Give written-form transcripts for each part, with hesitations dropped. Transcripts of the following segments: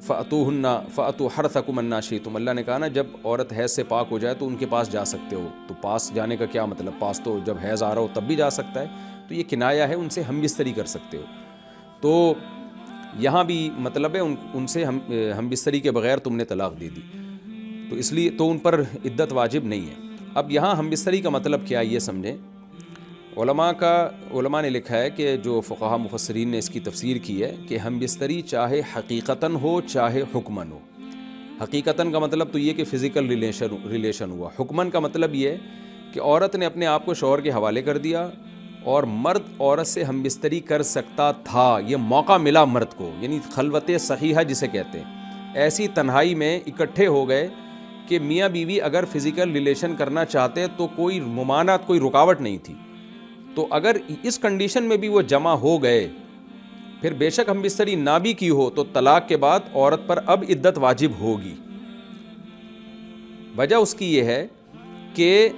فَأْتُوا حَرْثَكُمْ أَنَّىٰ شِئْتُمْ، اللہ نے کہا نا جب عورت حیض سے پاک ہو جائے تو ان کے پاس جا سکتے ہو. تو پاس جانے کا کیا مطلب؟ پاس تو جب حیض آ رہا ہو تب بھی جا سکتا ہے. تو یہ کنایا ہے، ان سے ہم بستری کر سکتے ہو. تو یہاں بھی مطلب ہے ان سے ہم بستری کے بغیر تم نے طلاق دے دی، تو اس لیے تو ان پر عدت واجب نہیں ہے. اب یہاں ہم بستری کا مطلب کیا یہ سمجھیں. علماء نے لکھا ہے کہ جو فقہاء مفسرین نے اس کی تفسیر کی ہے کہ ہم بستری چاہے حقیقتاً ہو چاہے حکماً ہو. حقیقتاً کا مطلب تو یہ کہ فزیکل ریلیشن ہوا. حکماً کا مطلب یہ ہے کہ عورت نے اپنے آپ کو شوہر کے حوالے کر دیا اور مرد عورت سے ہم بستری کر سکتا تھا، یہ موقع ملا مرد کو، یعنی خلوت صحیحہ جسے کہتے ہیں. ایسی تنہائی میں اکٹھے ہو گئے کہ میاں بیوی اگر فزیکل ریلیشن کرنا چاہتے تو کوئی ممانعت، کوئی رکاوٹ نہیں تھی. تو اگر اس کنڈیشن میں بھی وہ جمع ہو گئے، پھر بے شک ہم بستری نہ بھی کی ہو تو طلاق کے بعد عورت پر اب عدت واجب ہوگی. وجہ اس کی یہ ہے کہ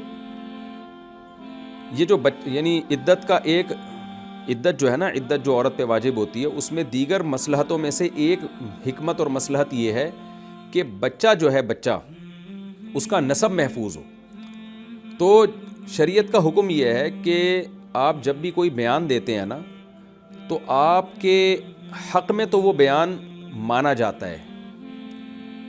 یہ جو یعنی عدت کا ایک عدت جو ہے نا، عدت جو عورت پہ واجب ہوتی ہے اس میں دیگر مصلحتوں میں سے ایک حکمت اور مصلحت یہ ہے کہ بچہ جو ہے، بچہ اس کا نسب محفوظ ہو. تو شریعت کا حکم یہ ہے کہ آپ جب بھی کوئی بیان دیتے ہیں نا تو آپ کے حق میں تو وہ بیان مانا جاتا ہے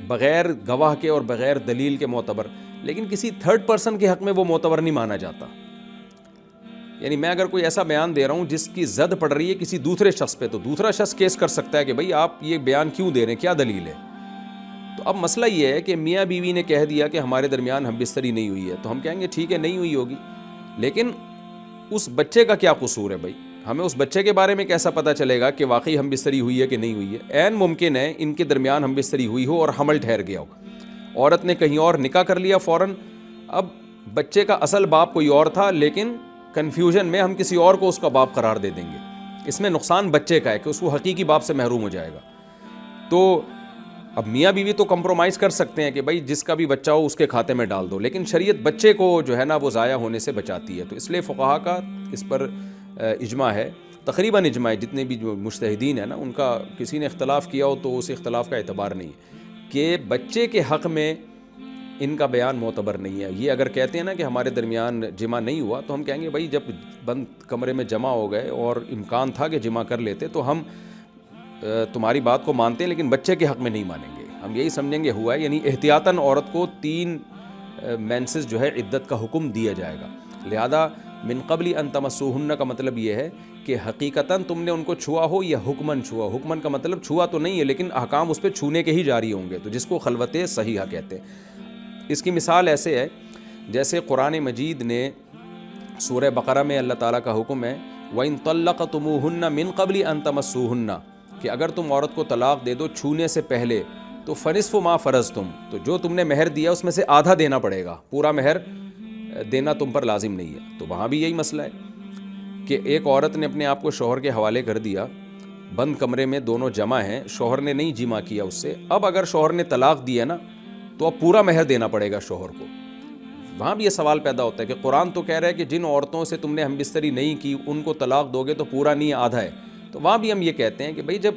بغیر گواہ کے اور بغیر دلیل کے معتبر، لیکن کسی تھرڈ پرسن کے حق میں وہ معتبر نہیں مانا جاتا. یعنی میں اگر کوئی ایسا بیان دے رہا ہوں جس کی زد پڑ رہی ہے کسی دوسرے شخص پہ، تو دوسرا شخص کیس کر سکتا ہے کہ بھئی آپ یہ بیان کیوں دے رہے ہیں، کیا دلیل ہے. تو اب مسئلہ یہ ہے کہ میاں بیوی نے کہہ دیا کہ ہمارے درمیان ہم بستری نہیں ہوئی ہے، تو ہم کہیں گے ٹھیک ہے نہیں ہوئی ہوگی، لیکن اس بچے کا کیا قصور ہے بھائی؟ ہمیں اس بچے کے بارے میں کیسا پتہ چلے گا کہ واقعی ہم بستری ہوئی ہے کہ نہیں ہوئی ہے؟ عین ممکن ہے ان کے درمیان ہم بستری ہوئی ہو اور حمل ٹھہر گیا ہو، عورت نے کہیں اور نکاح کر لیا فوراً. اب بچے کا اصل باپ کوئی اور تھا، لیکن کنفیوژن میں ہم کسی اور کو اس کا باپ قرار دے دیں گے. اس میں نقصان بچے کا ہے کہ اس کو حقیقی باپ سے محروم ہو جائے گا. تو اب میاں بیوی تو کمپرومائز کر سکتے ہیں کہ بھائی جس کا بھی بچہ ہو اس کے کھاتے میں ڈال دو، لیکن شریعت بچے کو جو ہے نا وہ ضائع ہونے سے بچاتی ہے. تو اس لیے فقہاء کا اس پر اجماع ہے، تقریباً اجماع ہے. جتنے بھی جو مجتہدین ہیں نا ان کا کسی نے اختلاف کیا ہو تو اس اختلاف کا اعتبار نہیں ہے کہ بچے کے حق میں ان کا بیان معتبر نہیں ہے. یہ اگر کہتے ہیں نا کہ ہمارے درمیان جمع نہیں ہوا تو ہم کہیں گے بھائی جب بند کمرے میں جمع ہو گئے اور امکان تھا کہ جمع کر لیتے تو ہم تمہاری بات کو مانتے ہیں، لیکن بچے کے حق میں نہیں مانیں گے. ہم یہی سمجھیں گے ہوا ہے، یعنی احتیاطاً عورت کو 3 مینسز جو ہے عدت کا حکم دیا جائے گا. لہذا من قبل ان تمسوہن کا مطلب یہ ہے کہ حقیقتاً تم نے ان کو چھوا ہو یا حکماً چھوا. حکماً کا مطلب چھوا تو نہیں ہے لیکن احکام اس پہ چھونے کے ہی جاری ہوں گے، تو جس کو خلوت صحیحہ کہتے ہیں. اس کی مثال ایسے ہے جیسے قرآن مجید نے سورہ بقرہ میں اللہ تعالیٰ کا حکم ہے وَإِن طَلَّقْتُمُوهُنَّ مِن قَبْلِ أَن تَمَسُّوهُنَّ، کہ اگر تم عورت کو طلاق دے دو چھونے سے پہلے تو فَنِصْفُ مَا فَرَضْتُمْ، تو جو تم نے مہر دیا اس میں سے آدھا دینا پڑے گا، پورا مہر دینا تم پر لازم نہیں ہے. تو وہاں بھی یہی مسئلہ ہے کہ ایک عورت نے اپنے آپ کو شوہر کے حوالے کر دیا، بند کمرے میں دونوں جمع ہیں، شوہر نے نہیں جمع کیا اس سے. اب اگر شوہر نے طلاق دیا نا تو اب پورا مہر دینا پڑے گا شوہر کو. وہاں بھی یہ سوال پیدا ہوتا ہے کہ قرآن تو کہہ رہا ہے کہ جن عورتوں سے تم نے ہم بستری نہیں کی ان کو طلاق دو گے تو پورا نہیں آدھا ہے. تو وہاں بھی ہم یہ کہتے ہیں کہ بھئی جب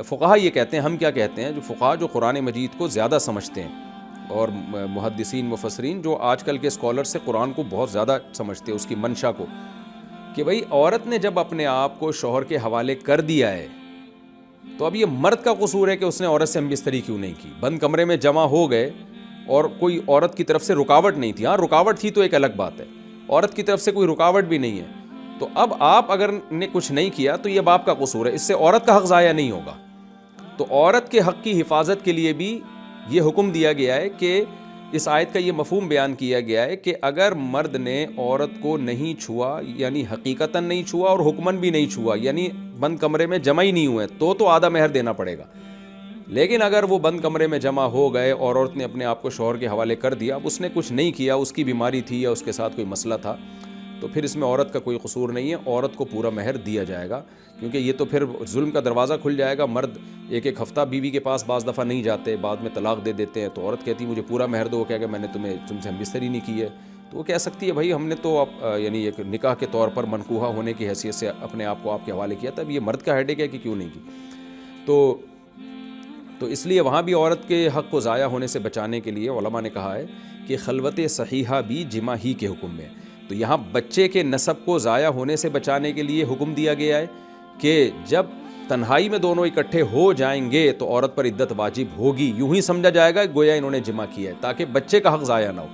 فقہاء یہ کہتے ہیں، ہم کیا کہتے ہیں، جو فقہاء جو قرآن مجید کو زیادہ سمجھتے ہیں اور محدثین مفسرین جو آج کل کے اسکالر سے قرآن کو بہت زیادہ سمجھتے ہیں اس کی منشا کو، کہ بھئی عورت نے جب اپنے آپ کو شوہر کے حوالے کر دیا ہے تو اب یہ مرد کا قصور ہے کہ اس نے عورت سے ہم بستری کیوں نہیں کی. بند کمرے میں جمع ہو گئے اور کوئی عورت کی طرف سے رکاوٹ نہیں تھی. ہاں رکاوٹ تھی تو ایک الگ بات ہے، عورت کی طرف سے کوئی رکاوٹ بھی نہیں ہے. تو اب آپ اگر نے کچھ نہیں کیا تو یہ باپ کا قصور ہے، اس سے عورت کا حق ضائع نہیں ہوگا. تو عورت کے حق کی حفاظت کے لیے بھی یہ حکم دیا گیا ہے کہ اس آیت کا یہ مفہوم بیان کیا گیا ہے کہ اگر مرد نے عورت کو نہیں چھوا، یعنی حقیقتاً نہیں چھوا اور حکماً بھی نہیں چھوا، یعنی بند کمرے میں جمع ہی نہیں ہوئے، تو آدھا مہر دینا پڑے گا. لیکن اگر وہ بند کمرے میں جمع ہو گئے اور عورت نے اپنے آپ کو شوہر کے حوالے کر دیا، اب اس نے کچھ نہیں کیا، اس کی بیماری تھی یا اس کے ساتھ کوئی مسئلہ تھا، تو پھر اس میں عورت کا کوئی قصور نہیں ہے، عورت کو پورا مہر دیا جائے گا. کیونکہ یہ تو پھر ظلم کا دروازہ کھل جائے گا. مرد ایک ہفتہ بیوی کے پاس بعض دفعہ نہیں جاتے، بعد میں طلاق دے دیتے ہیں، تو عورت کہتی مجھے پورا مہر دو. وہ کہے کہ میں نے تم سے ہم بستری نہیں کی ہے، تو وہ کہہ سکتی ہے بھائی ہم نے تو یعنی ایک نکاح کے طور پر منکوحہ ہونے کی حیثیت سے اپنے آپ کو آپ کے حوالے کیا تھا، اب یہ مرد کا ہیڈیک ہے کہ کیوں نہیں کی. تو تو اس لیے وہاں بھی عورت کے حق کو ضائع ہونے سے بچانے کے لیے علماء نے کہا ہے کہ خلوت صحیحہ بھی جمع ہی کے حکم میں. تو یہاں بچے کے نسب کو ضائع ہونے سے بچانے کے لیے حکم دیا گیا ہے کہ جب تنہائی میں دونوں اکٹھے ہو جائیں گے تو عورت پر عدت واجب ہوگی. یوں ہی سمجھا جائے گا گویا انہوں نے جمع کیا ہے تاکہ بچے کا حق ضائع نہ ہو.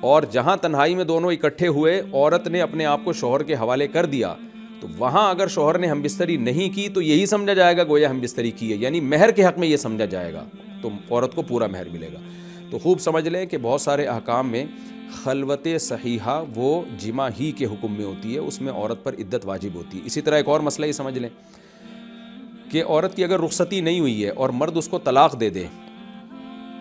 اور جہاں تنہائی میں دونوں اکٹھے ہوئے عورت نے اپنے آپ کو شوہر کے حوالے کر دیا تو وہاں اگر شوہر نے ہم بستری نہیں کی تو یہی سمجھا جائے گا گویا ہم بستری کی ہے, یعنی مہر کے حق میں یہ سمجھا جائے گا تو عورت کو پورا مہر ملے گا. تو خوب سمجھ لیں کہ بہت سارے احکام میں خلوت صحیحہ وہ جمع ہی کے حکم میں ہوتی ہے, اس میں عورت پر عدت واجب ہوتی ہے. اسی طرح ایک اور مسئلہ یہ سمجھ لیں کہ عورت کی اگر رخصتی نہیں ہوئی ہے اور مرد اس کو طلاق دے دے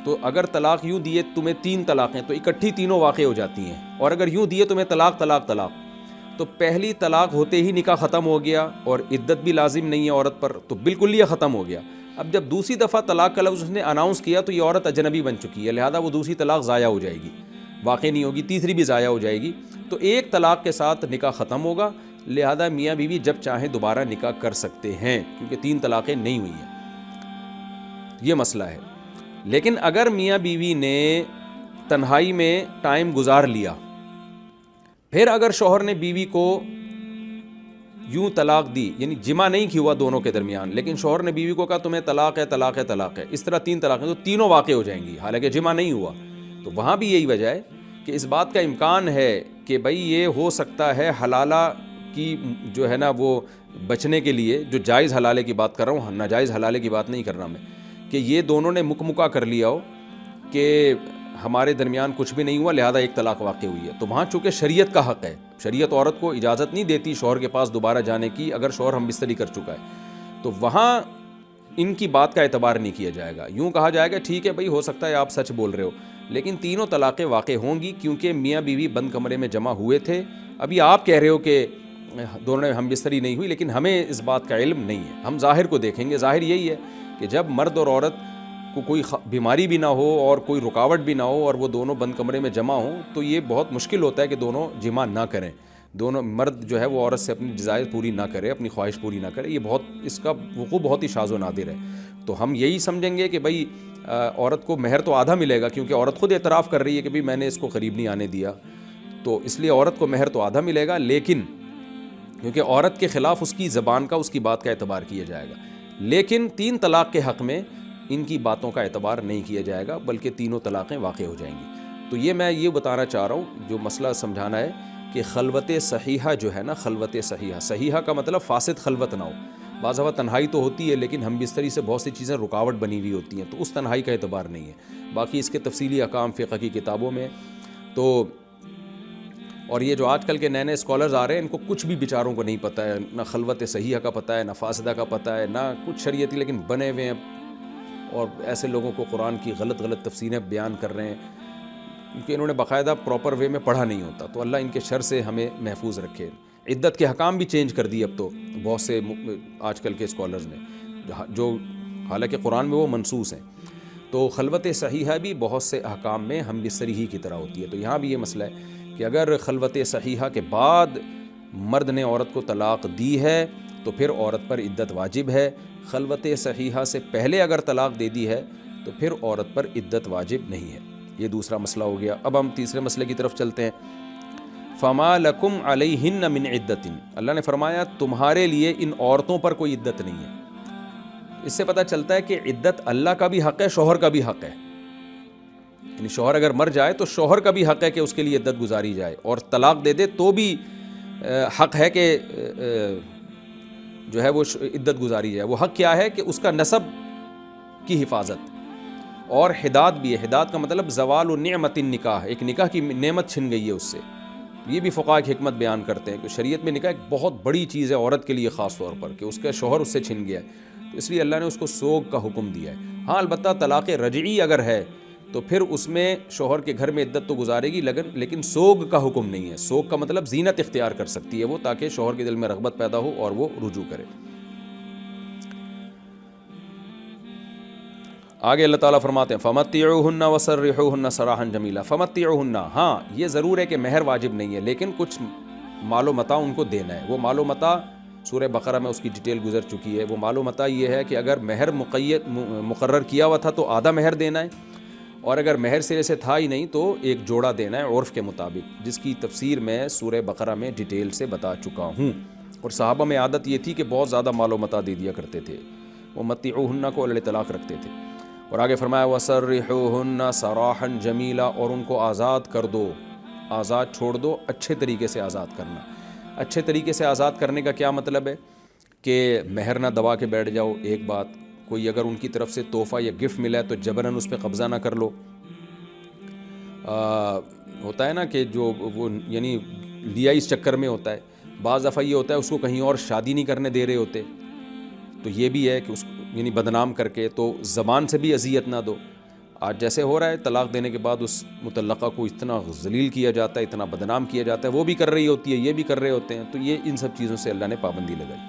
تو اگر طلاق یوں دیے تمہیں 3 طلاقیں تو اکٹھی تینوں واقع ہو جاتی ہیں, اور اگر یوں دیے تمہیں طلاق طلاق طلاق تو پہلی طلاق ہوتے ہی نکاح ختم ہو گیا اور عدت بھی لازم نہیں ہے عورت پر, تو بالکل یہ ختم ہو گیا. اب جب دوسری دفعہ طلاق کا لفظ اس نے اناؤنس کیا تو یہ عورت اجنبی بن چکی ہے, لہذا وہ دوسری طلاق ضائع ہو جائے گی, واقع نہیں ہوگی, تیسری بھی ضائع ہو جائے گی. تو ایک طلاق کے ساتھ نکاح ختم ہوگا, لہذا میاں بیوی جب چاہیں دوبارہ نکاح کر سکتے ہیں کیونکہ 3 طلاقیں نہیں ہوئی ہیں. یہ مسئلہ ہے. لیکن اگر میاں بیوی نے تنہائی میں ٹائم گزار لیا, پھر اگر شوہر نے بیوی کو یوں طلاق دی, یعنی جمع نہیں ہوا دونوں کے درمیان, لیکن شوہر نے بیوی کو کہا تمہیں طلاق ہے طلاق ہے طلاق ہے, اس طرح 3 طلاقیں, تو تینوں واقع ہو جائیں گی حالانکہ جمع نہیں ہوا. تو وہاں بھی یہی وجہ ہے کہ اس بات کا امکان ہے کہ بھئی یہ ہو سکتا ہے حلالہ کی جو ہے نا وہ بچنے کے لیے, جو جائز حلالے کی بات کر رہا ہوں, ناجائز حلالے کی بات نہیں کر رہا میں, کہ یہ دونوں نے مکمکا کر لیا ہو کہ ہمارے درمیان کچھ بھی نہیں ہوا لہذا ایک طلاق واقع ہوئی ہے. تو وہاں چونکہ شریعت کا حق ہے, شریعت عورت کو اجازت نہیں دیتی شوہر کے پاس دوبارہ جانے کی اگر شوہر ہم بستری کر چکا ہے, تو وہاں ان کی بات کا اعتبار نہیں کیا جائے گا. یوں کہا جائے گا ٹھیک ہے بھئی ہو سکتا ہے آپ سچ بول رہے ہو, لیکن تینوں طلاقیں واقع ہوں گی کیونکہ میاں بیوی بند کمرے میں جمع ہوئے تھے. ابھی آپ کہہ رہے ہو کہ دونوں ہم بستری نہیں ہوئی, لیکن ہمیں اس بات کا علم نہیں ہے, ہم ظاہر کو دیکھیں گے. ظاہر یہی ہے کہ جب مرد اور عورت کو کوئی بیماری بھی نہ ہو اور کوئی رکاوٹ بھی نہ ہو اور وہ دونوں بند کمرے میں جمع ہوں تو یہ بہت مشکل ہوتا ہے کہ دونوں جمع نہ کریں, دونوں مرد جو ہے وہ عورت سے اپنی ڈیزائر پوری نہ کرے, اپنی خواہش پوری نہ کرے. یہ بہت, اس کا وقوع بہت ہی شاذ و نادر ہے. تو ہم یہی سمجھیں گے کہ بھئی عورت کو مہر تو آدھا ملے گا کیونکہ عورت خود اعتراف کر رہی ہے کہ بھئی میں نے اس کو قریب نہیں آنے دیا, تو اس لیے عورت کو مہر تو آدھا ملے گا, لیکن کیونکہ عورت کے خلاف اس کی زبان کا, اس کی بات کا اعتبار کیا جائے گا. لیکن 3 طلاق کے حق میں ان کی باتوں کا اعتبار نہیں کیا جائے گا بلکہ تینوں طلاقیں واقع ہو جائیں گی. تو یہ میں یہ بتانا چاہ رہا ہوں, جو مسئلہ سمجھانا ہے کہ خلوت صحیحہ جو ہے نا, خلوت صحیحہ, صحیحہ کا مطلب فاسد خلوت نہ ہو. بعض دفعہ تنہائی تو ہوتی ہے لیکن ہم بستری سے بہت سی چیزیں رکاوٹ بنی ہوئی ہوتی ہیں, تو اس تنہائی کا اعتبار نہیں ہے. باقی اس کے تفصیلی احکام فقہ کی کتابوں میں. تو اور یہ جو آج کل کے نئے نئے اسکالرز آ رہے ہیں ان کو کچھ بھی بیچاروں کو نہیں پتہ ہے, نہ خلوت صحیحہ کا پتہ ہے, نہ فاسدہ کا پتہ ہے, نہ کچھ شریعتی, لیکن بنے ہوئے ہیں اور ایسے لوگوں کو قرآن کی غلط تفسیریں بیان کر رہے ہیں کیونکہ انہوں نے باقاعدہ پراپر وے میں پڑھا نہیں ہوتا. تو اللہ ان کے شر سے ہمیں محفوظ رکھے. عدت کے حکام بھی چینج کر دی اب تو بہت سے آج کل کے اسکالرز نے, جو حالانکہ قرآن میں وہ منصوص ہیں. تو خلوت صحیحہ بھی بہت سے احکام میں ہم بستری ہی کی طرح ہوتی ہے. تو یہاں بھی یہ مسئلہ ہے کہ اگر خلوت صحیحہ کے بعد مرد نے عورت کو طلاق دی ہے تو پھر عورت پر عدت واجب ہے. خلوت صحیحہ سے پہلے اگر طلاق دے دی ہے تو پھر عورت پر عدت واجب نہیں ہے. یہ دوسرا مسئلہ ہو گیا. اب ہم تیسرے مسئلے کی طرف چلتے ہیں. فما لکم علیہن من عدت, اللہ نے فرمایا تمہارے لیے ان عورتوں پر کوئی عدت نہیں ہے. اس سے پتہ چلتا ہے کہ عدت اللہ کا بھی حق ہے, شوہر کا بھی حق ہے. یعنی شوہر اگر مر جائے تو شوہر کا بھی حق ہے کہ اس کے لیے عدت گزاری جائے, اور طلاق دے دے تو بھی حق ہے کہ جو ہے وہ عدت گزاری جائے. وہ حق کیا ہے کہ اس کا نسب کی حفاظت, اور حداد بھی ہے. حداد کا مطلب زوال نعمت النکاح, ایک نکاح کی نعمت چھن گئی ہے اس سے. یہ بھی فقہاء کی حکمت بیان کرتے ہیں کہ شریعت میں نکاح ایک بہت بڑی چیز ہے عورت کے لیے خاص طور پر, کہ اس کا شوہر اس سے چھن گیا ہے, تو اس لیے اللہ نے اس کو سوگ کا حکم دیا ہے. ہاں البتہ طلاق رجعی اگر ہے تو پھر اس میں شوہر کے گھر میں عدت تو گزارے گی, لیکن سوگ کا حکم نہیں ہے. سوگ کا مطلب زینت اختیار کر سکتی ہے وہ, تاکہ شوہر کے دل میں رغبت پیدا ہو اور وہ رجوع کرے. آگے اللہ تعالیٰ فرماتے ہیں فَمَتِّعُوهُنَّ وَسَرِّحُوهُنَّ سَرَاحًا جَمِيلًا. فَمَتِّعُوهُنَّ, ہاں یہ ضرور ہے کہ مہر واجب نہیں ہے لیکن کچھ مال و متاع ان کو دینا ہے. وہ مال و متاع سورہ بقرہ میں اس کی ڈیٹیل گزر چکی ہے. وہ مال و متاع یہ ہے کہ اگر مہر مقرر کیا ہوا تھا تو آدھا مہر دینا ہے, اور اگر مہر سرے سے تھا ہی نہیں تو ایک جوڑا دینا ہے عرف کے مطابق, جس کی تفسیر میں سورہ بقرہ میں ڈیٹیل سے بتا چکا ہوں. اور صحابہ میں عادت یہ تھی کہ بہت زیادہ مال و متاع دے دیا کرتے تھے, وہ متعوہن کو علی طلاق رکھتے تھے. اور آگے فرمایا وَسَرِّحُوهُنَّ سَرَاحًا جَمِيلًا, اور ان کو آزاد کر دو, آزاد چھوڑ دو, اچھے طریقے سے آزاد کرنا. اچھے طریقے سے آزاد کرنے کا کیا مطلب ہے کہ مہر نہ دبا کے بیٹھ جاؤ. ایک بات, کوئی اگر ان کی طرف سے تحفہ یا گفٹ ملا ہے تو جبراً اس پہ قبضہ نہ کر لو. ہوتا ہے نا کہ جو وہ یعنی لیا اس چکر میں ہوتا ہے. بعض دفعہ یہ ہوتا ہے اس کو کہیں اور شادی نہیں کرنے دے رہے ہوتے, تو یہ بھی ہے کہ اس یعنی بدنام کر کے, تو زبان سے بھی اذیت نہ دو. آج جیسے ہو رہا ہے طلاق دینے کے بعد اس مطلقہ کو اتنا ذلیل کیا جاتا ہے, اتنا بدنام کیا جاتا ہے, وہ بھی کر رہی ہوتی ہے, یہ بھی کر رہے ہوتے ہیں, تو یہ ان سب چیزوں سے اللہ نے پابندی لگائی.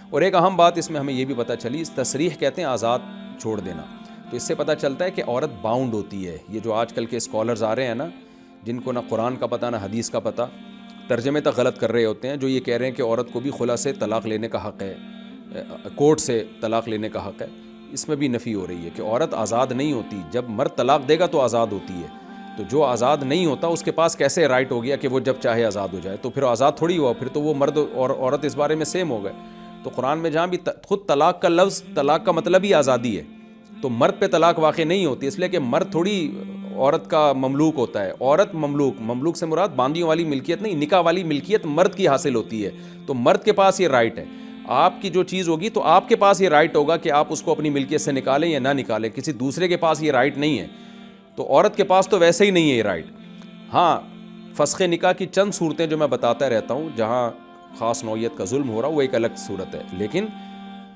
اور ایک اہم بات اس میں ہمیں یہ بھی پتہ چلی, اس تصریح کہتے ہیں آزاد چھوڑ دینا, تو اس سے پتہ چلتا ہے کہ عورت باؤنڈ ہوتی ہے. یہ جو آج کل کے اسکالرز آ رہے ہیں نا, جن کو نہ قرآن کا پتہ نہ حدیث کا پتہ, ترجمے تک غلط کر رہے ہوتے ہیں, جو یہ کہہ رہے ہیں کہ عورت کو بھی خلا سے طلاق لینے کا حق ہے, کورٹ سے طلاق لینے کا حق ہے. اس میں بھی نفی ہو رہی ہے کہ عورت آزاد نہیں ہوتی. جب مرد طلاق دے گا تو آزاد ہوتی ہے, تو جو آزاد نہیں ہوتا اس کے پاس کیسے رائٹ ہو گیا کہ وہ جب چاہے آزاد ہو جائے؟ تو پھر آزاد تھوڑی ہوا, پھر تو وہ مرد اور عورت اس بارے میں سیم ہو گئے. تو قرآن میں جہاں بھی خود طلاق کا لفظ, طلاق کا مطلب ہی آزادی ہے, تو مرد پہ طلاق واقع نہیں ہوتی, اس لیے کہ مرد تھوڑی عورت کا مملوک ہوتا ہے. عورت مملوک سے مراد باندیوں والی ملکیت نہیں, نکاح والی ملکیت مرد کی حاصل ہوتی ہے. تو مرد کے پاس یہ رائٹ ہے, آپ کی جو چیز ہوگی تو آپ کے پاس یہ رائٹ ہوگا کہ آپ اس کو اپنی ملکیت سے نکالیں یا نہ نکالیں, کسی دوسرے کے پاس یہ رائٹ نہیں ہے. تو عورت کے پاس تو ویسے ہی نہیں ہے یہ رائٹ. ہاں, فسخ نکاح کی چند صورتیں جو میں بتاتا رہتا ہوں جہاں خاص نوعیت کا ظلم ہو رہا, وہ ایک الگ صورت ہے. لیکن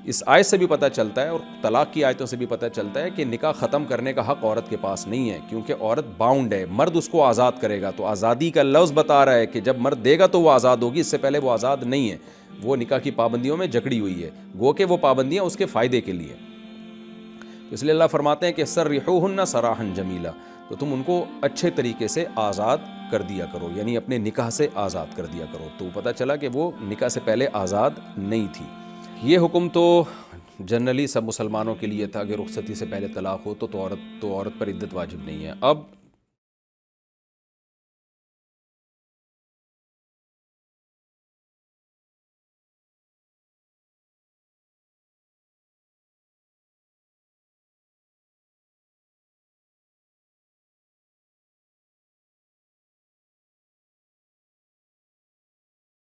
اس آیت سے بھی پتہ چلتا ہے اور طلاق کی آیتوں سے بھی پتہ چلتا ہے کہ نکاح ختم کرنے کا حق عورت کے پاس نہیں ہے, کیونکہ عورت باؤنڈ ہے, مرد اس کو آزاد کرے گا. تو آزادی کا لفظ بتا رہا ہے کہ جب مرد دے گا تو وہ آزاد ہوگی, اس سے پہلے وہ آزاد نہیں ہے, وہ نکاح کی پابندیوں میں جکڑی ہوئی ہے, گو کہ وہ پابندیاں اس کے فائدے کے لیے. اس لیے اللہ فرماتے ہیں کہ سرحوہن سراحا جمیلا, تو تم ان کو اچھے طریقے سے آزاد کر دیا کرو, یعنی اپنے نکاح سے آزاد کر دیا کرو. تو پتہ چلا کہ وہ نکاح سے پہلے آزاد نہیں تھی. یہ حکم تو جنرلی سب مسلمانوں کے لیے تھا کہ رخصتی سے پہلے طلاق ہو تو عورت پر عدت واجب نہیں ہے. اب